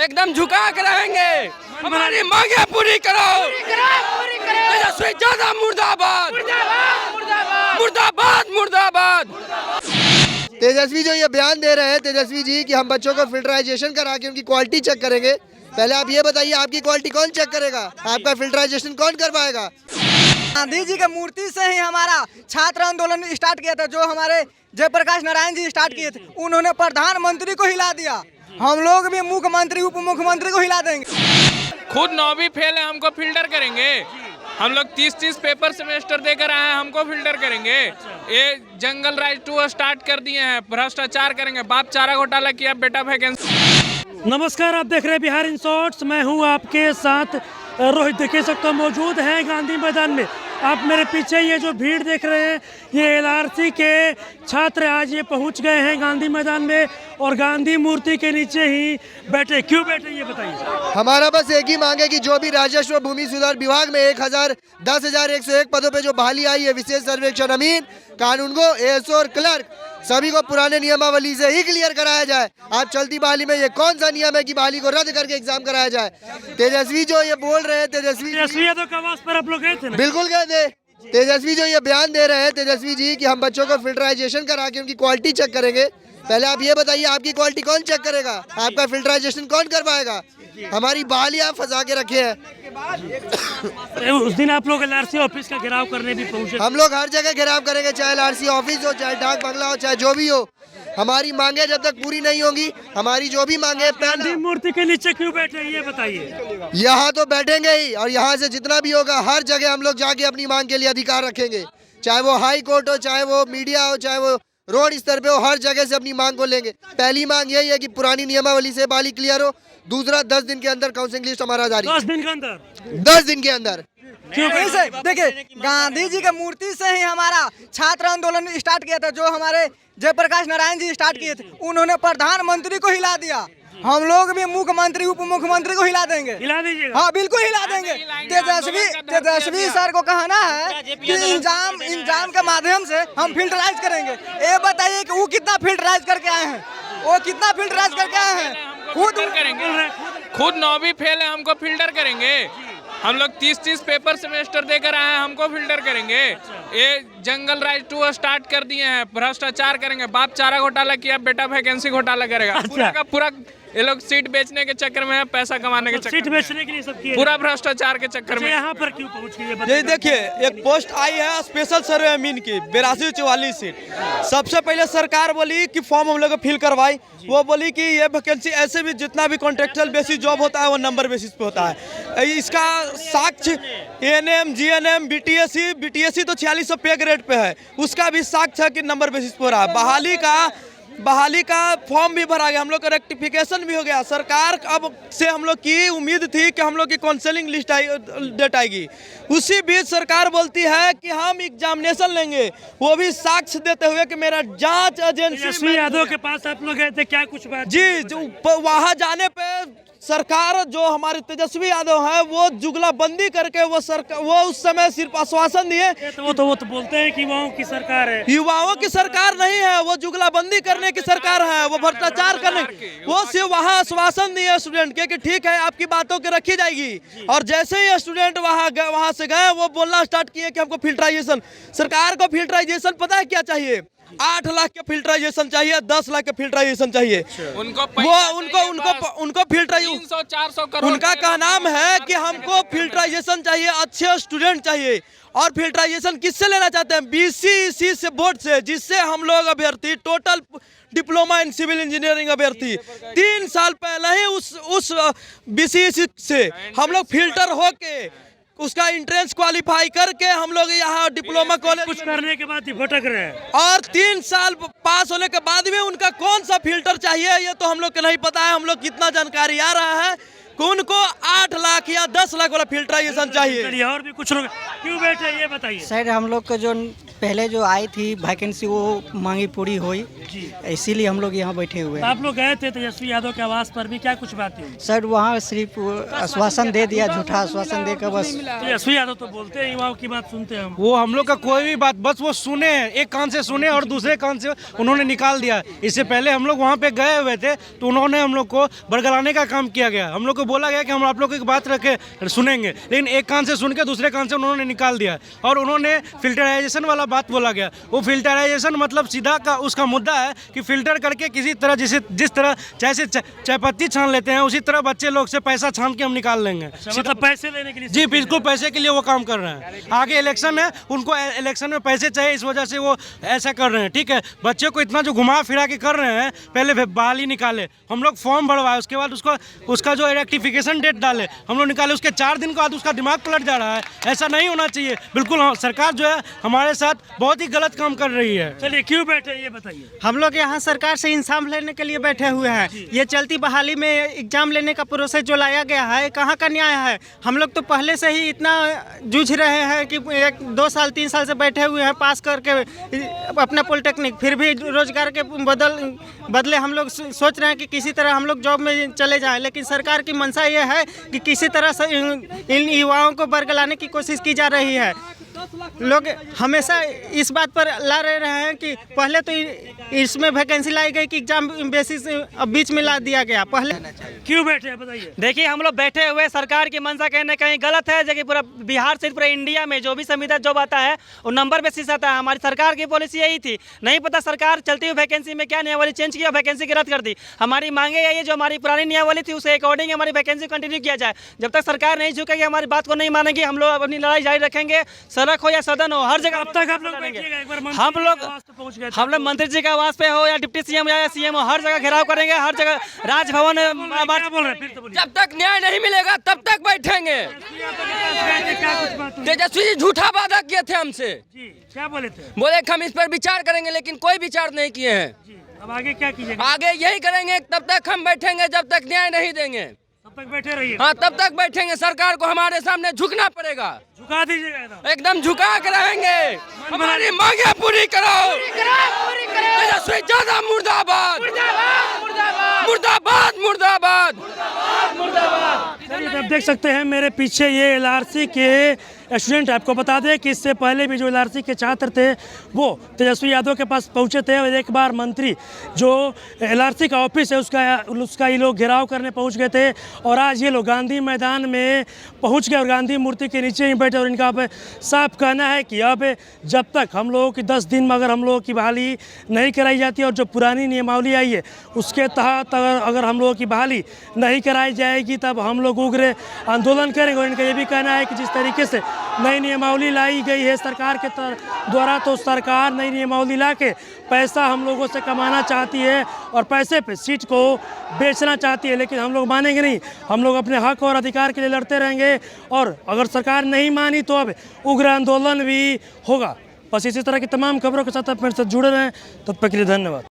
एकदम झुका के रहेंगे। हमारी मांगे पूरी करो। तेजस्वी ज्यादा मुर्दाबाद, मुर्दाबाद, मुर्दाबाद। तेजस्वी जो ये बयान दे रहे हैं तेजस्वी जी कि हम बच्चों को फिल्टराइजेशन करा के उनकी क्वालिटी चेक करेंगे। पहले आप ये बताइए, आपकी क्वालिटी कौन चेक करेगा? आपका फिल्टराइजेशन कौन करवाएगा? गांधी जी के मूर्ति से ही हमारा छात्र आंदोलन स्टार्ट किया था, जो हमारे जयप्रकाश नारायण जी स्टार्ट किए थे। उन्होंने प्रधानमंत्री को हिला दिया, हम लोग भी मुख्यमंत्री उप मुख्यमंत्री को हिला देंगे। खुद 9वीं फेल है, हमको फिल्टर करेंगे। हम लोग 30-30 पेपर सेमेस्टर देकर आए हैं, हमको फिल्टर करेंगे। ये जंगल राज 2 स्टार्ट कर दिए हैं, भ्रष्टाचार करेंगे। बाप चारा घोटाला किया, बेटा वैकेंसी। नमस्कार, आप देख रहे हैं बिहार इन शॉर्ट्स। मैं हूं आपके साथ रोहित। देख सकते हो मौजूद हैं गांधी मैदान में। आप मेरे पीछे ये जो भीड़ देख रहे हैं, ये एलआरसी के छात्र आज ये पहुंच गए हैं गांधी मैदान में और गांधी मूर्ति के नीचे ही बैठे। क्यों बैठे ये बताइए। हमारा बस एक ही मांग है कि जो भी राजस्व भूमि सुधार विभाग में 10,101 पदों पे जो बहाली आई है, विशेष सर्वेक्षण अमीन, कानूनगो, एएसओ और क्लर्क, सभी को पुराने नियमावली से ही क्लियर कराया जाए। आप चलती बहाली में ये कौन सा नियम है कि बहाली को रद्द करके एग्जाम कराया जाए? तेजस्वी जो ये बोल रहे हैं, तेजस्वी यादव का आवाज पर आप लोग गए थे ना? बिल्कुल गए थे। तेजस्वी जो ये बयान दे रहे हैं तेजस्वी जी कि हम बच्चों को फिल्टराइजेशन करा के उनकी क्वालिटी चेक करेंगे। पहले आप ये बताइए, आपकी क्वालिटी कौन चेक करेगा? आपका फिल्टराइजेशन कौन करवाएगा? हमारी बहाली आप फंसा के रखे हैं। उस दिन आप लोग एलआरसी ऑफिस का घेराव करने भी पहुंचे। हम लोग हर जगह घेराव करेंगे, चाहे एलआरसी ऑफिस हो, चाहे डाक बंगला हो, चाहे जो भी हो। हमारी मांगे जब तक पूरी नहीं होंगी, हमारी जो भी मांगे, गांधी मूर्ति के नीचे क्यों बैठे ये बताइए। यहाँ तो बैठेंगे ही, और यहाँ से जितना भी होगा हर जगह हम लोग जाके अपनी मांग के लिए अधिकार रखेंगे। चाहे वो हाई कोर्ट हो, चाहे वो मीडिया हो, चाहे वो रोड स्तर पे हो, हर जगह से अपनी मांग को लेंगे। पहली मांग यही है कि पुरानी नियमावली से बहाली क्लियर हो। दूसरा, 10 दिन के अंदर काउंसिलिंग लिस्ट हमारा जारी। 10 दिन के अंदर? 10 दिन के अंदर। क्यों? देखिए, गांधी जी के मूर्ति से ही हमारा छात्र आंदोलन स्टार्ट किया था, जो हमारे जयप्रकाश नारायण जी स्टार्ट किए थे। उन्होंने प्रधानमंत्री को हिला दिया, हम लोग भी मुख्यमंत्री उप मुख्यमंत्री को हिला देंगे। हिला दीजिएगा? हाँ, बिल्कुल हिला देंगे। तेजस्वी सर को कहना है कि इंजाम के माध्यम से हम फिल्टराइज करेंगे। ये बताइए कि वो कितना फिल्टराइज करके आए हैं, वो कितना फिल्टराइज करके आए हैं? खुद करेंगे। खुद 9वीं फेल है, हमको फिल्टर करेंगे। हम लोग 30-30 पेपर सेमेस्टर देकर आए हैं, हमको फिल्टर करेंगे। ये जंगल राज 2 स्टार्ट कर दिए हैं, भ्रष्टाचार करेंगे। बाप चारा घोटाला किया, बेटा वैकेंसी घोटाला करेगा। पूरा का पूरा ये लोग सीट बेचने के चक्कर में है, पैसा कमाने के चक्कर में। सीट बेचने के लिए सब किए, पूरा भ्रष्टाचार के चक्कर में। यहाँ पर क्यों पहुँच गए? ये देखिए, एक पोस्ट आई है स्पेशल सर्वे अमीन की, 82-44 सीट। सबसे पहले सरकार बोली कि फॉर्म हम लोग फिल करवाई। वो बोली कि ये वैकेंसी ऐसे भी जितना भी कॉन्ट्रेक्चुअल बेसिस जॉब होता है वो नंबर बेसिस पे होता है। इसका साक्ष्य एएनएम, जीएनएम, बीटीएससी तो 4600 पे ग्रेड पे है, उसका भी साक्ष्य है कि नंबर बेसिस पे हो रहा है। बहाली का फॉर्म भी भरा गया, हम लोग का रेक्टिफिकेशन भी हो गया। सरकार अब से हम लोग की उम्मीद थी कि हम लोग की काउंसलिंग लिस्ट डेट आएगी। उसी बीच सरकार बोलती है कि हम एग्जामिनेशन लेंगे, वो भी साक्ष्य देते हुए कि मेरा जांच एजेंसी। यादव के पास आप लोग गए थे, क्या कुछ बात? जी, वहाँ जाने पे सरकार जो हमारे तेजस्वी यादव है वो जुगलाबंदी करके वो उस समय सिर्फ आश्वासन दिए। वो तो बोलते हैं कि युवाओं की सरकार है। युवाओं की सरकार नहीं है, वो जुगलाबंदी करने की सरकार है, वो भ्रष्टाचार करने। वो सिर्फ वहाँ आश्वासन दिए स्टूडेंट के कि ठीक है आपकी बातों की रखी जाएगी, और जैसे ही स्टूडेंट वहाँ से गए वो बोलना स्टार्ट किए कि हमको फिल्टराइजेशन। सरकार को फिल्टराइजेशन पता है क्या चाहिए? 8 लाख के फिल्टराइजेशन चाहिए, 10 लाख के फिल्टराइजेशन चाहिए। उनको फिल्टराइजेशन 300-400 करोड़। उनका का नाम है कि हमको फिल्टराइजेशन चाहिए, अच्छे स्टूडेंट चाहिए। और फिल्टराइजेशन किससे लेना चाहते हैं? बीसीईसी से, बोर्ड से, जिससे हम लोग अभ्यर्थी total diploma in civil engineering अभ्यर्थी 3 साल पहले ही उस बीसीईसी से हम लोग फिल्टर होके उसका एंट्रेंस क्वालिफाई करके हम लोग यहाँ डिप्लोमा कॉलेज कुछ करने के बाद ही भटक रहे हैं। और 3 साल पास होने के बाद में उनका कौन सा फिल्टर चाहिए ये तो हम लोग को नहीं पता है। हम लोग कितना जानकारी आ रहा है, उनको 8 लाख या 10 लाख वाला फिल्टराइजेशन चाहिए। चलिए और भी कुछ लोग क्यों बैठे ये बताइए। सर हम लोग को जो पहले जो आई थी वैकेंसी वो मांगी पूरी हुई, इसीलिए हम लोग यहाँ बैठे हुए हैं। आप लोग गए थे तेजस्वी यादव के आवास पर भी, क्या कुछ बातें हुई? सर वहाँ सिर्फ आश्वासन दे दिया, झूठा आश्वासन देकर बस। तेजस्वी यादव तो बोलते हैं युवाओं की बात सुनते हैं हम। वो हम लोग का कोई भी बात बस वो सुने, एक कान से सुने और दूसरे कान से उन्होंने निकाल दिया। इससे पहले हम लोग वहाँ पे गए हुए थे तो उन्होंने हम लोग को बरगलाने का काम किया गया। हम लोग को बोला गया कि हम आप लोग की बात रखे सुनेंगे, लेकिन एक कान से सुन के दूसरे कान से उन्होंने निकाल दिया। और उन्होंने फिल्टराइजेशन वाला बात बोला गया। वो फिल्टराइजेशन मतलब सीधा का उसका मुद्दा है कि फिल्टर करके किसी तरह जिस तरह जैसे चाय पत्ती छान लेते हैं उसी तरह बच्चे लोग से पैसा छान के हम निकाल लेंगे। मतलब पैसे लेने के लिए? जी बिल्कुल, पैसे के लिए वो काम कर रहे हैं। आगे इलेक्शन है, उनको इलेक्शन में पैसे चाहिए, इस वजह से वो ऐसा कर रहे हैं। ठीक है, बच्चे को इतना जो घुमा फिरा के कर रहे हैं, पहले बहाली निकाले, हम लोग फॉर्म भरवाए, उसके बाद उसका जो रेक्टिफिकेशन डेट डाले हम लोग निकाले, उसके 4 दिन बाद उसका दिमाग पलट जा रहा है। ऐसा नहीं होना चाहिए बिल्कुल। सरकार जो है हमारे साथ बहुत ही गलत काम कर रही है। चलिए क्यों बैठे ये बताइए। हम लोग यहाँ सरकार से इंसाफ लेने के लिए बैठे हुए हैं। ये चलती बहाली में एग्जाम लेने का प्रोसेस जो लाया गया है, कहाँ का न्याय है? हम लोग तो पहले से ही इतना जूझ रहे हैं कि 1-2 साल 3 साल से बैठे हुए हैं पास करके अपना पॉलिटेक्निक, फिर भी रोजगार के बदले हम लोग सोच रहे हैं कि किसी तरह हम लोग जॉब में चले जाएं। लेकिन सरकार की मंशा ये है कि किसी तरह से इन युवाओं को बरगलाने की कोशिश की जा रही है। लोग हमेशा इस बात पर ला रहे हैं कि पहले तो इसमें वैकेंसी लाई गई कि एग्जाम बेसिस अब बीच में ला दिया गया। पहले क्यों बैठे हैं बताइए। देखिए हम लोग बैठे हुए, सरकार की मंशा कहीं ना कहीं गलत है। जबकि पूरा बिहार से पूरा इंडिया में जो भी संविदा जॉब आता है वो नंबर बेसिस आता है। हमारी सरकार की पॉलिसी यही थी। नहीं पता सरकार चलती हुई वैकेंसी में क्या नियमावली चेंज किया, वैकेंसी की रद्द कर दी। हमारी मांगे यही है, जो हमारी पुरानी नियमावली थी उसे अकॉर्डिंग हमारी वैकेंसी कंटिन्यू किया जाए। जब तक सरकार नहीं झुकेगी, हमारी बात को नहीं मानेगी, हम लोग अपनी लड़ाई जारी रखेंगे। सड़क हो या सदन हो, हर जगह अब तक आप लोग बैठिएगा, एक बार मंत्री हम लोग मंत्री जी के आवास पे हो या डिप्टी सीएम या सीएम हो, हर जगह घेराव करेंगे। हर जगह राजभवन बोल रहे हैं, फिर तो बोलिए। जब तक न्याय नहीं मिलेगा तब तक बैठेंगे। क्या कुछ बात हुई? तेजस्वी जी झूठा वादा किए थे हमसे, जी क्या बोले थे? बोले कि हम इस पर विचार करेंगे, लेकिन कोई विचार नहीं किए हैं। जी अब आगे क्या कीजिएगा? आगे यही करेंगे, तब तक हम बैठेंगे जब तक न्याय नहीं देंगे। तब तक बैठे रहिए। हाँ तब तक बैठेंगे। सरकार को हमारे सामने झुकना पड़ेगा, झुका दीजिएगा एकदम झुका के रहेंगे। हमारी मांगे पूरी करो। तेजस्वी यादव मुर्दाबाद, मुर्दाबाद, मुर्दाबाद। चलिए आप देख सकते हैं मेरे पीछे ये एलआरसी के स्टूडेंट। आपको बता दें कि इससे पहले भी जो एलआरसी के छात्र थे वो तेजस्वी यादव के पास पहुंचे थे और एक बार मंत्री जो एलआरसी का ऑफिस है उसका ये लोग घेराव करने पहुंच गए थे। और आज ये लोग गांधी मैदान में पहुंच गए और गांधी मूर्ति के नीचे ही बैठे। और इनका अब साफ कहना है कि अब जब तक हम लोगों की 10 दिन में अगर हम लोगों की बहाली नहीं कराई जाती और जो पुरानी नियमावली आई है उसके तहत अगर हम लोगों की बहाली नहीं कराई जाएगी तब हम लोग उग्र आंदोलन करेंगे। और इनका ये भी कहना है कि जिस तरीके से नई नियमावली लाई गई है सरकार के द्वारा, तो सरकार नई नियमावली ला के पैसा हम लोगों से कमाना चाहती है और पैसे पे सीट को बेचना चाहती है। लेकिन हम लोग मानेंगे नहीं, हम लोग अपने हक और अधिकार के लिए लड़ते रहेंगे। और अगर सरकार नहीं मानी तो अब उग्र आंदोलन भी होगा। बस इसी तरह की तमाम खबरों के साथ आप मेरे साथ जुड़े रहें। तब तक के लिए धन्यवाद।